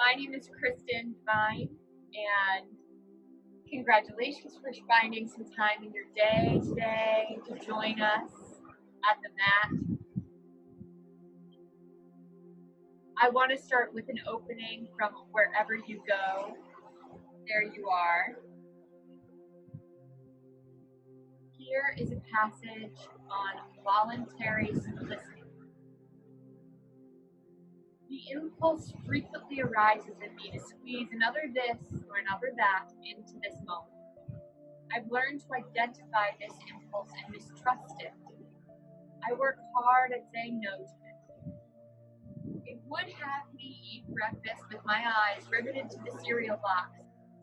My name is Kristin, Devine, and congratulations for finding some time in your day today to join us at the mat. I want to start with an opening from wherever you go. There you are. Here is a passage on voluntary simplicity. The impulse frequently arises in me to squeeze another this or another that into this moment. I've learned to identify this impulse and mistrust it. I work hard at saying no to it. It would have me eat breakfast with my eyes riveted to the cereal box,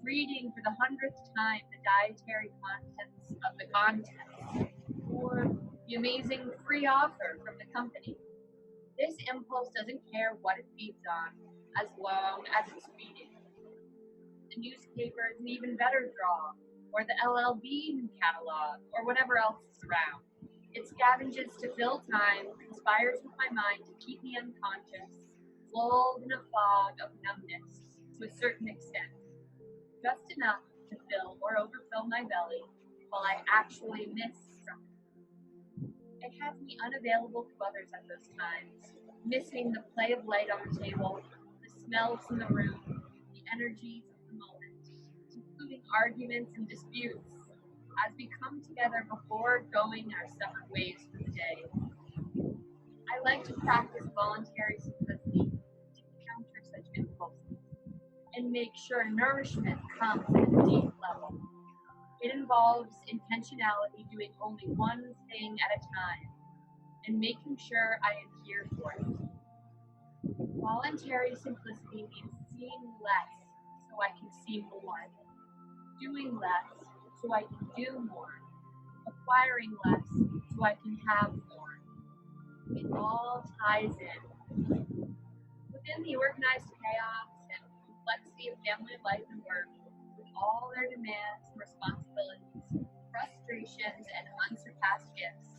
reading for the 100th time the dietary contents of the contents, or the amazing free offer from the company. This impulse doesn't care what it feeds on, as long as it's feeding. The newspaper is an even better draw, or the LL Bean catalog, or whatever else is around. It scavenges to fill time, conspires with my mind to keep me unconscious, lulled in a fog of numbness to a certain extent, just enough to fill or overfill my belly while I actually miss something. It has me unavailable to others at those times, missing the play of light on the table, the smells in the room, the energies of the moment, including arguments and disputes, as we come together before going our separate ways for the day. I like to practice voluntary simplicity to counter such impulses and make sure nourishment comes at a deep level. It involves intentionality, doing only one thing at a time, and making sure I adhere to it. Voluntary simplicity means seeing less so I can see more, doing less so I can do more, acquiring less so I can have more. It all ties in. Within the organized chaos and complexity of family life and work, with all their demands and responsibilities, frustrations, and unsurpassed gifts,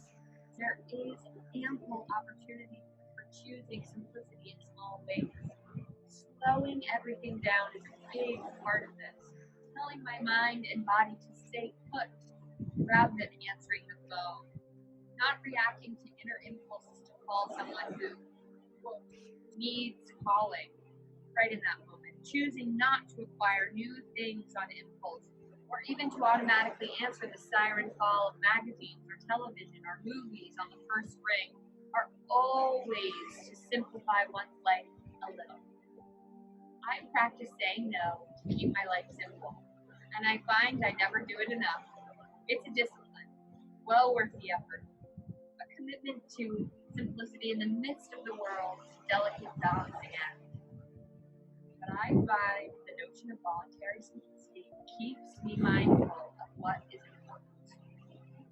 there is ample opportunity for choosing simplicity in small ways. Slowing everything down is a big part of this, telling my mind and body to stay put rather than answering the phone, not reacting to inner impulses to call someone who, quote, needs calling right in that moment, choosing not to acquire new things on impulse, or even to automatically answer the siren call of magazines or television or movies on the first ring, are all ways to simplify one's life a little. I practice saying no to keep my life simple, and I find I never do it enough. It's a discipline, well worth the effort, a commitment to simplicity in the midst of the world's delicate balancing act. But I find the notion of voluntary simplicity keeps me mindful of what is important,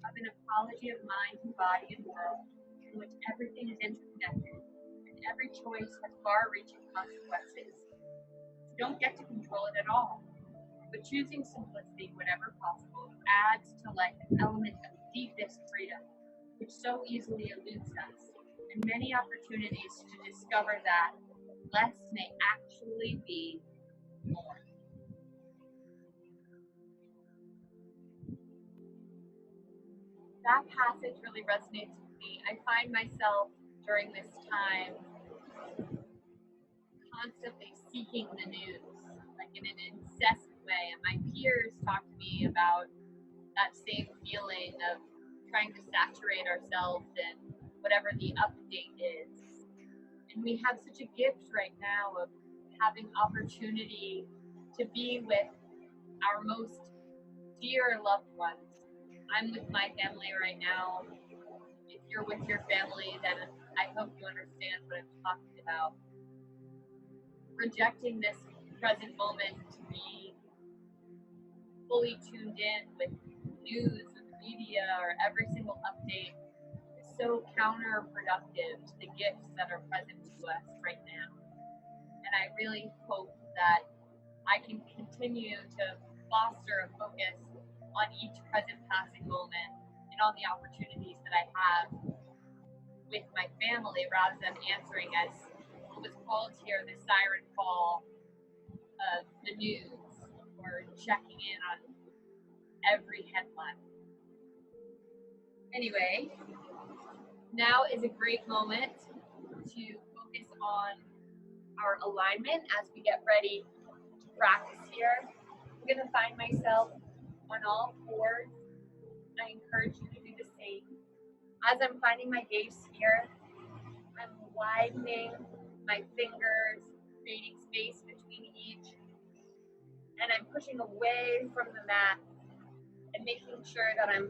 of an ecology of mind and body and world in which everything is interconnected and every choice has far-reaching consequences. You don't get to control it at all, but choosing simplicity whenever possible adds to life an element of deepest freedom, which so easily eludes us, and many opportunities to discover that less may actually be more. That passage really resonates with me. I find myself during this time constantly seeking the news, like in an incessant way. And my peers talk to me about that same feeling of trying to saturate ourselves in whatever the update is. And we have such a gift right now of having opportunity to be with our most dear loved ones. I'm with my family right now. If you're with your family, then I hope you understand what I'm talking about. Rejecting this present moment to be fully tuned in with news, with media, or every single update is so counterproductive to the gifts that are present to us right now. And I really hope that I can continue to foster a focus on each present passing moment and on the opportunities that I have with my family rather than answering as what was called here the siren call of the news or checking in on every headline. Anyway, now is a great moment to focus on our alignment as we get ready to practice here. I'm going to find myself on all fours. I encourage you to do the same. As I'm finding my gaze here, I'm widening my fingers, creating space between each, and I'm pushing away from the mat and making sure that I'm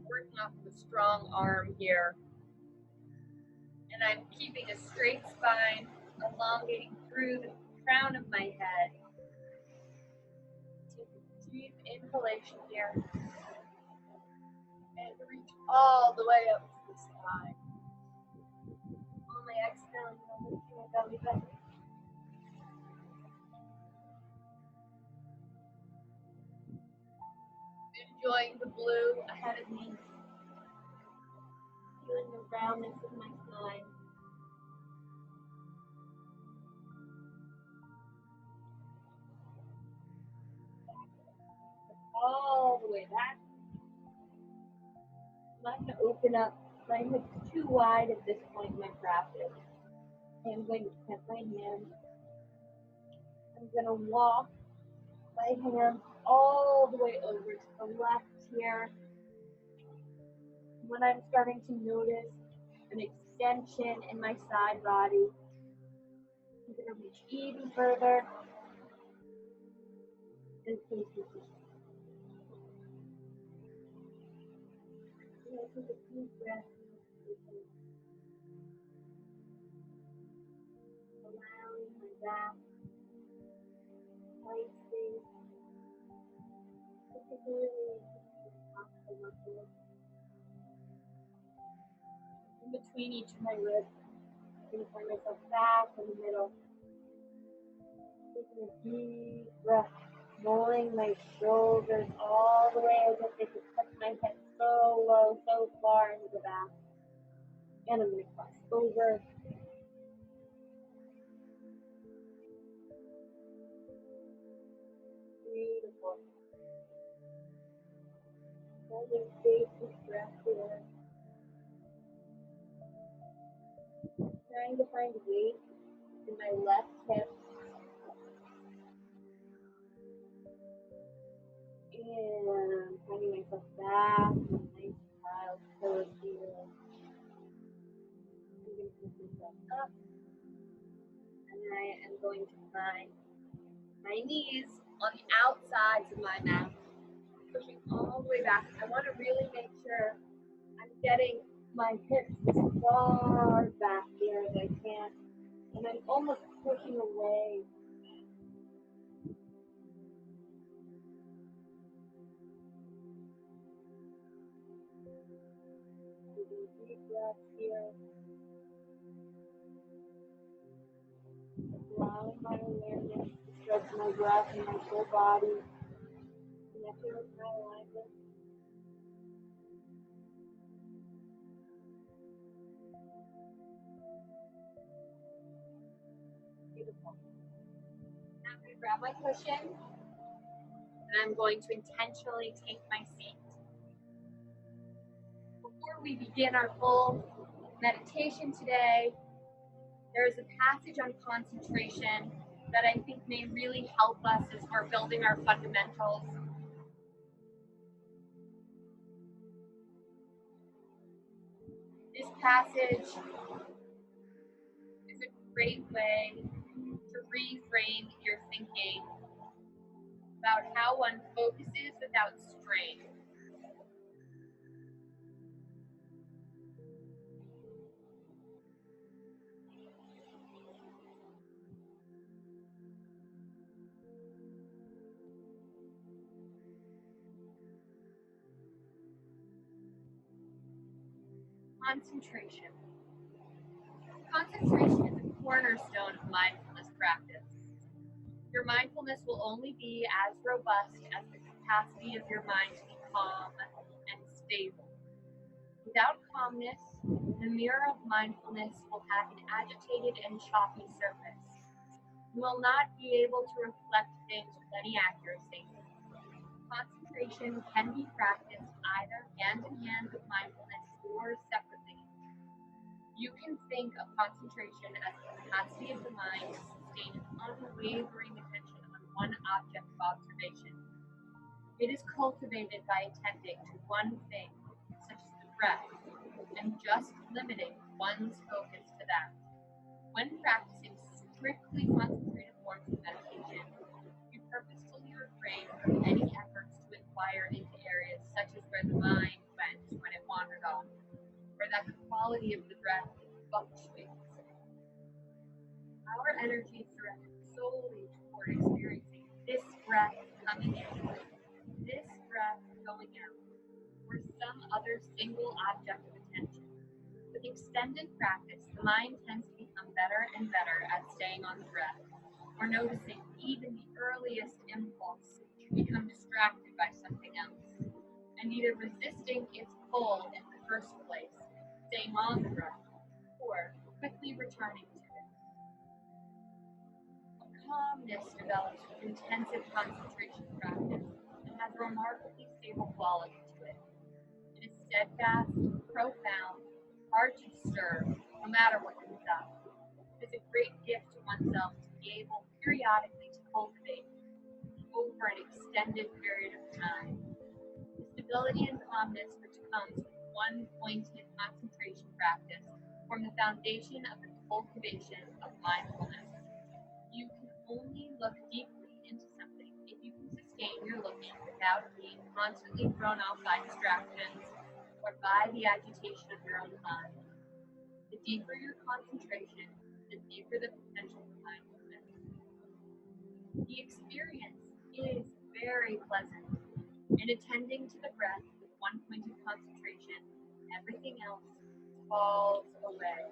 working off of a strong arm here. And I'm keeping a straight spine, elongating through the crown of my head. Take a deep inhalation here. And reach all the way up to the sky. On my exhale, I'm lifting my belly button. Enjoying the blue ahead of me. Feeling the roundness of my spine. All the way back. I'm not going to open up my hips too wide at this point in my practice. I'm going to plant my hands. I'm going to walk my hands all the way over to the left here. When I'm starting to notice an extension in my side body, I'm going to reach even further and take a deep breath. Allowing my back, tight space, particularly the top of the muscle. In between each of my ribs, I'm going to find myself back in the middle. Taking a deep breath, rolling my shoulders all the way as if they could touch my head so low, so far into the back. And I'm going to cross over. Beautiful. Holding space with breath here. Trying to find weight in my left hip. And finding myself back in a nice child's pose here. I'm going to pick myself up. And I am going to find my knees on the outsides of my mat. Pushing all the way back. I want to really make sure I'm getting my hips as far back here as I can. And I'm almost pushing away. Taking a deep breath here. Allowing my awareness to stretch my breath and my whole body. Connecting with my alignment. Beautiful. Now I'm going to grab my cushion and I'm going to intentionally take my seat. Before we begin our full meditation today, there is a passage on concentration that I think may really help us as we're building our fundamentals. This passage is a great way to reframe your thinking about how one focuses without strain. Concentration. Concentration is a cornerstone of mindfulness practice. Your mindfulness will only be as robust as the capacity of your mind to be calm and stable. Without calmness, the mirror of mindfulness will have an agitated and choppy surface. You will not be able to reflect things with any accuracy. Concentration can be practiced either hand in hand with mindfulness or separately. You can think of concentration as the capacity of the mind to sustain an unwavering attention on one object of observation. It is cultivated by attending to one thing, such as the breath, and just limiting one's focus to that. When practicing strictly concentrated forms of meditation, you purposefully refrain from any efforts to inquire into areas such as where the mind went when it wandered off, or that the quality of the breath fluctuates. Our energy is directed solely toward experiencing this breath coming in, this breath going out, or some other single object of attention. With extended practice, the mind tends to become better and better at staying on the breath, or noticing even the earliest impulse to become distracted by something else, and either resisting its pull in the first place, staying on the breath, or quickly returning to it. A calmness develops with intensive concentration practice and has a remarkably stable quality to it. It is steadfast, profound, hard to disturb, no matter what comes up. It is a great gift to oneself to be able periodically to cultivate over an extended period of time. The stability and calmness which comes with one-pointed concentration practice form the foundation of the cultivation of mindfulness. You can only look deeply into something if you can sustain your looking without being constantly thrown off by distractions or by the agitation of your own mind. The deeper your concentration, the deeper the potential for mindfulness. The experience is very pleasant. In attending to the breath with one-pointed concentration, everything else falls away,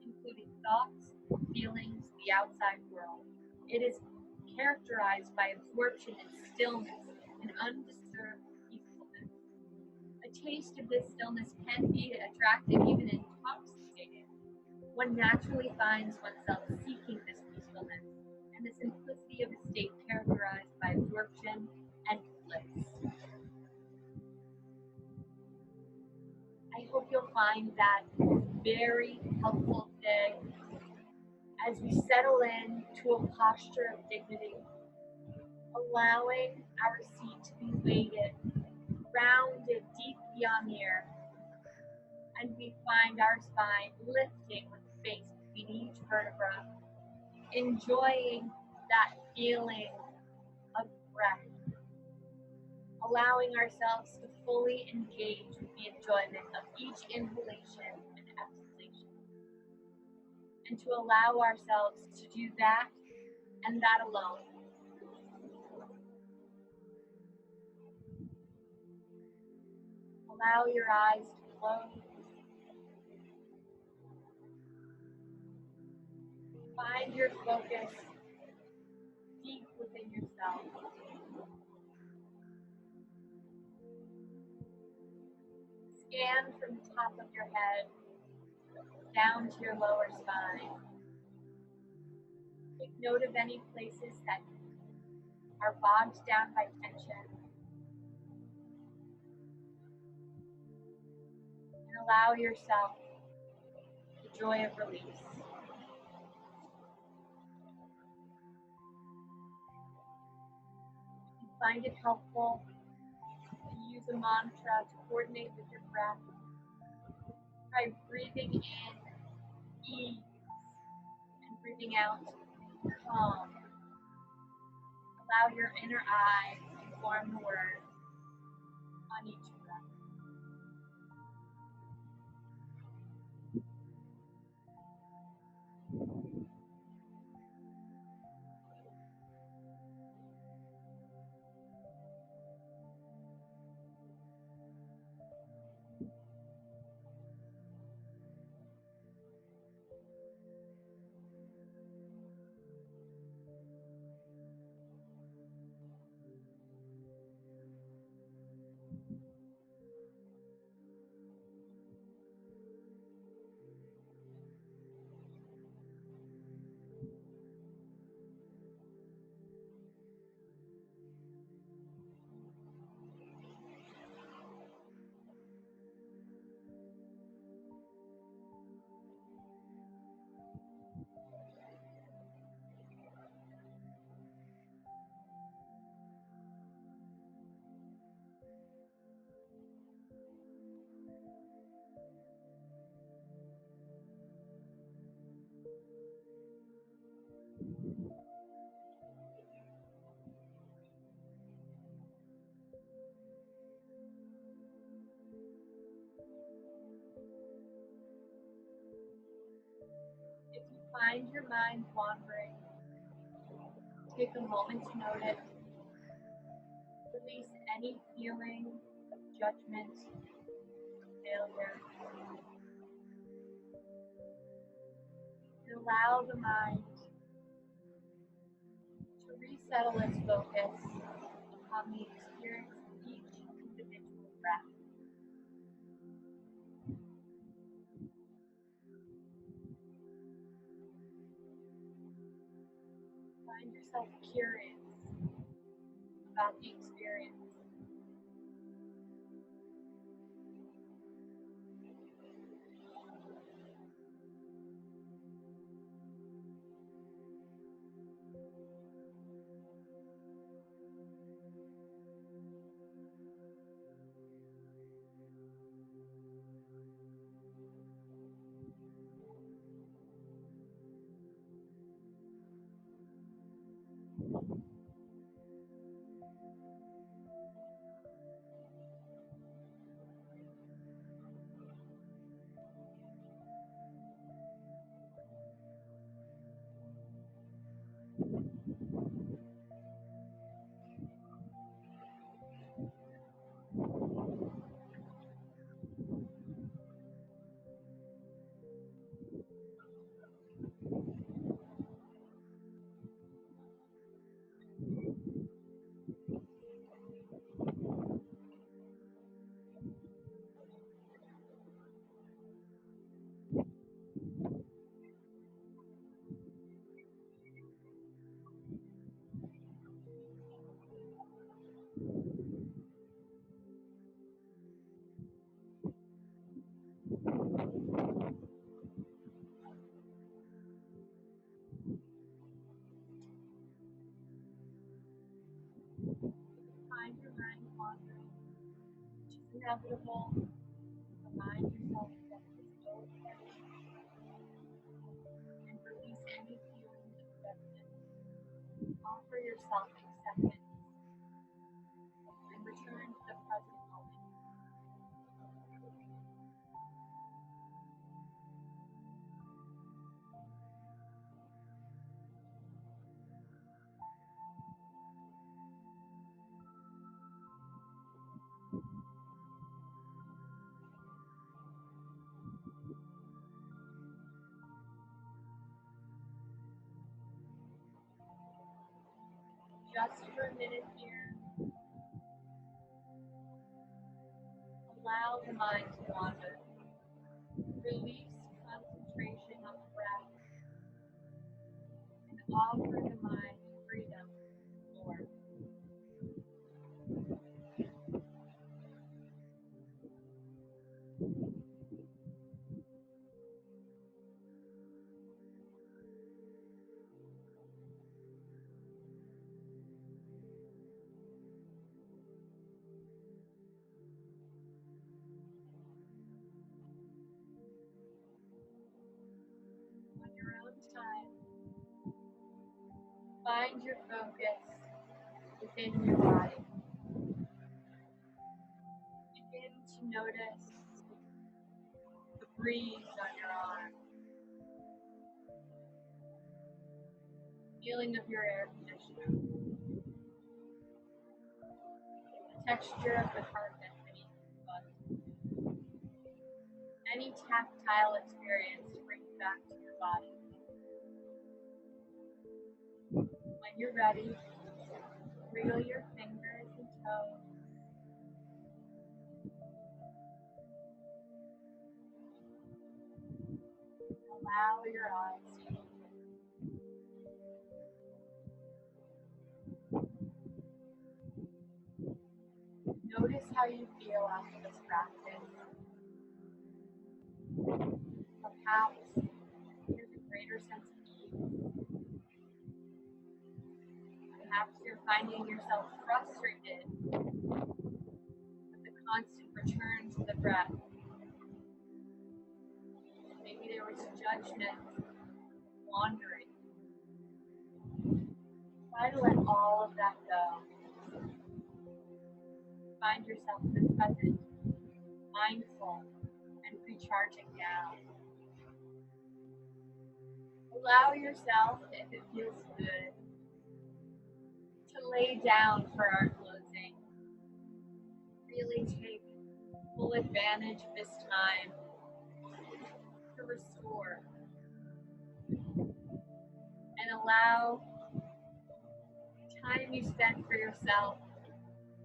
including thoughts, feelings, the outside world. It is characterized by absorption in stillness and undisturbed peacefulness. A taste of this stillness can be attractive, even intoxicating. One naturally finds oneself seeking this peacefulness and the simplicity of a state characterized by absorption and bliss. I hope you'll find that very helpful today as we settle in to a posture of dignity, allowing our seat to be weighted, rounded deep beyond the earth, and we find our spine lifting with the face between each vertebra, enjoying that feeling of breath, allowing ourselves to fully engage with the enjoyment of each inhalation and exhalation, and to allow ourselves to do that and that alone. Allow your eyes to close. Find your focus deep within yourself. Scan from the top of your head down to your lower spine. Take note of any places that are bogged down by tension. And allow yourself the joy of release. If you find it helpful to use a mantra to coordinate with your breath, try breathing in ease and breathing out calm. Allow your inner eye to form the word on each breath. Find your mind wandering. Take a moment to notice. Release any feeling of judgment, failure. And allow the mind to resettle its focus upon the experience of each individual breath. Find yourself curious about the experience. Find your mind wandering, which is inevitable. Remind yourself that it is okay and release any feelings of judgment. Offer yourself acceptance and return to the present moment. Just for a minute here, allow the mind to wander. Release concentration on the breath and offer the mind freedom more. On your own time, find your focus within your body. Begin to notice the breeze on your arm, feeling of your air conditioner, the texture of the carpet beneath your foot, any tactile experience to bring you back to your body. When you're ready, wiggle your fingers and toes. Allow your eyes to open. Notice how you feel after this practice. Perhaps there's a greater sense of ease. Perhaps you're finding yourself frustrated with the constant return to the breath. Maybe there was judgment, wandering. Try to let all of that go. Find yourself in the present, mindful, and recharging down. Allow yourself, if it feels good, to lay down for our closing. Really take full advantage of this time to restore and allow the time you spent for yourself,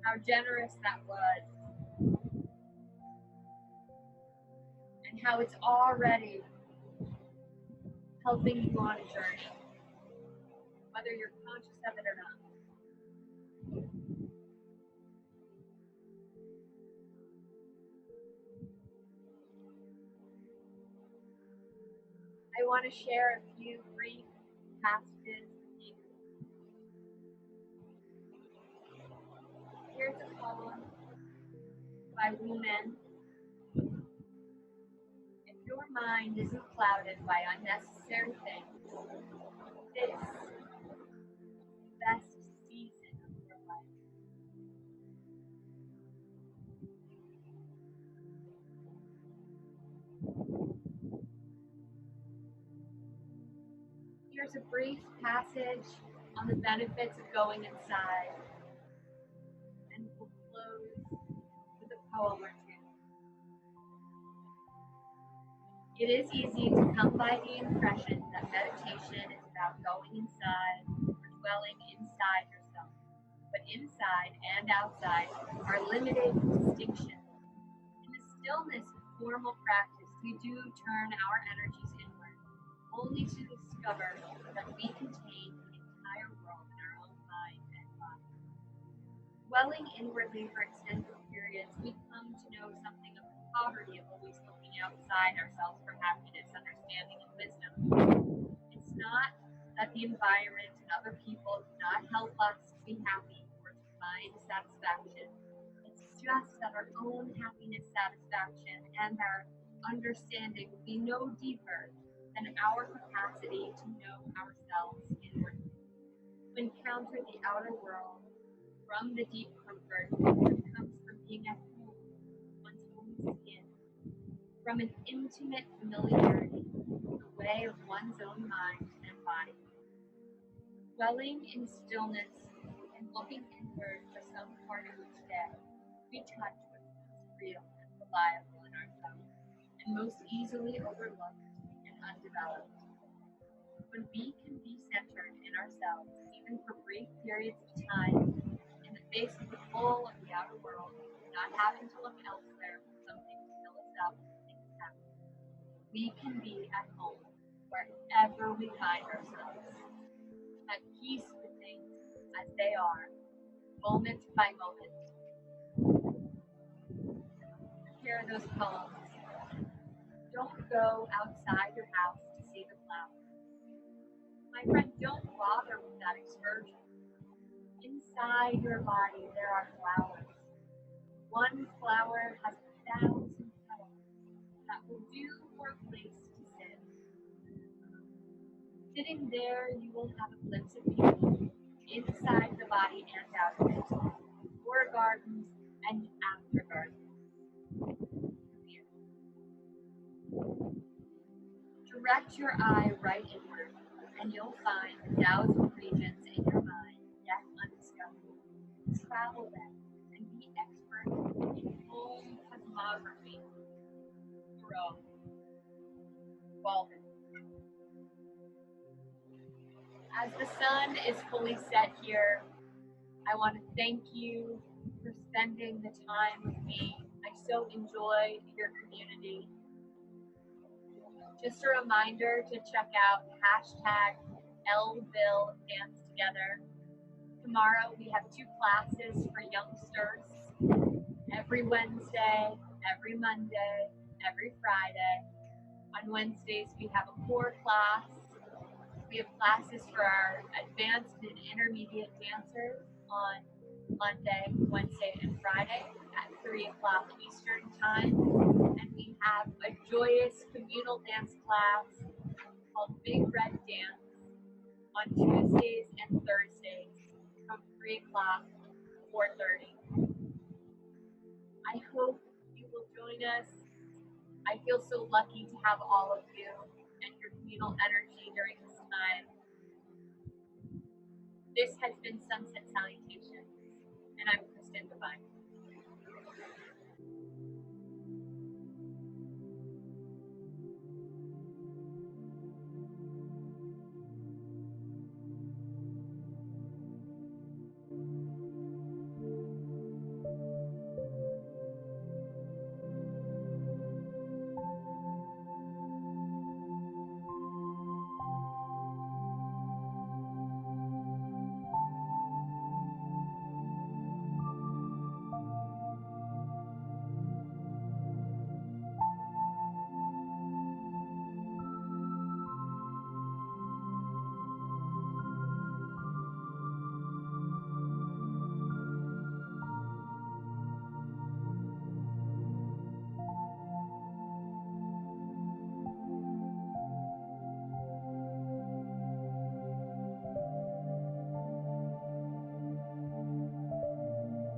how generous that was, and how it's already helping you on a journey, whether you're conscious of it or not. I want to share a few brief passages with you. Here's a poem by women. If your mind isn't clouded by unnecessary things, this is the best season of your life. Here's a brief passage on the benefits of going inside, and we'll close with a poem or two. It is easy to come by the impression that meditation is about going inside or dwelling inside yourself. But inside and outside are limited distinctions. In the stillness of formal practice, we do turn our energies inward, only to discover that we contain the entire world in our own mind and body. Dwelling inwardly for extended periods, we come to know something of the poverty of always looking outside ourselves for happiness, understanding, and wisdom. It's not that the environment and other people do not help us to be happy or to find satisfaction. It's just that our own happiness, satisfaction, and our understanding will be no deeper than our capacity to know ourselves inwardly. To encounter the outer world from the deep comfort that comes from being at home, one's own skin, from an intimate familiarity with the way of one's own mind and body. Dwelling in stillness and looking inward for some part of each day, we touch what's most real and reliable in ourselves, and most easily overlooked and undeveloped. When we can be centered in ourselves, even for brief periods of time, in the face of the pull of the outer world, not having to look elsewhere for something to fill us up and make us happy, we can be at home wherever we find ourselves, at peace with things as they are, moment by moment. Here are those poems. Don't go outside your house to see the flowers. My friend, don't bother with that excursion. Inside your body there are flowers. One flower has 1,000 petals that will do for a place to sit. Sitting there, you will have a glimpse of beauty inside the body and out of it, before gardens and after gardens. Direct your eye right inward, and you'll find 1,000 regions in your mind yet undiscovered. Travel them and be expert in home cosmography. Thoreau. Walden. As the sun is fully set here, I want to thank you for spending the time with me. I so enjoy your community. Just a reminder to check out #LVilleDanceTogether. Tomorrow we have 2 classes for youngsters. Every Wednesday, every Monday, every Friday. On Wednesdays we have a core class. We have classes for our advanced and intermediate dancers on Monday, Wednesday, and Friday at 3 o'clock Eastern Time. And we have a joyous communal dance class called Big Red Dance on Tuesdays and Thursdays from 3 o'clock to 4:30. I hope you will join us. I feel so lucky to have all of you and your communal energy.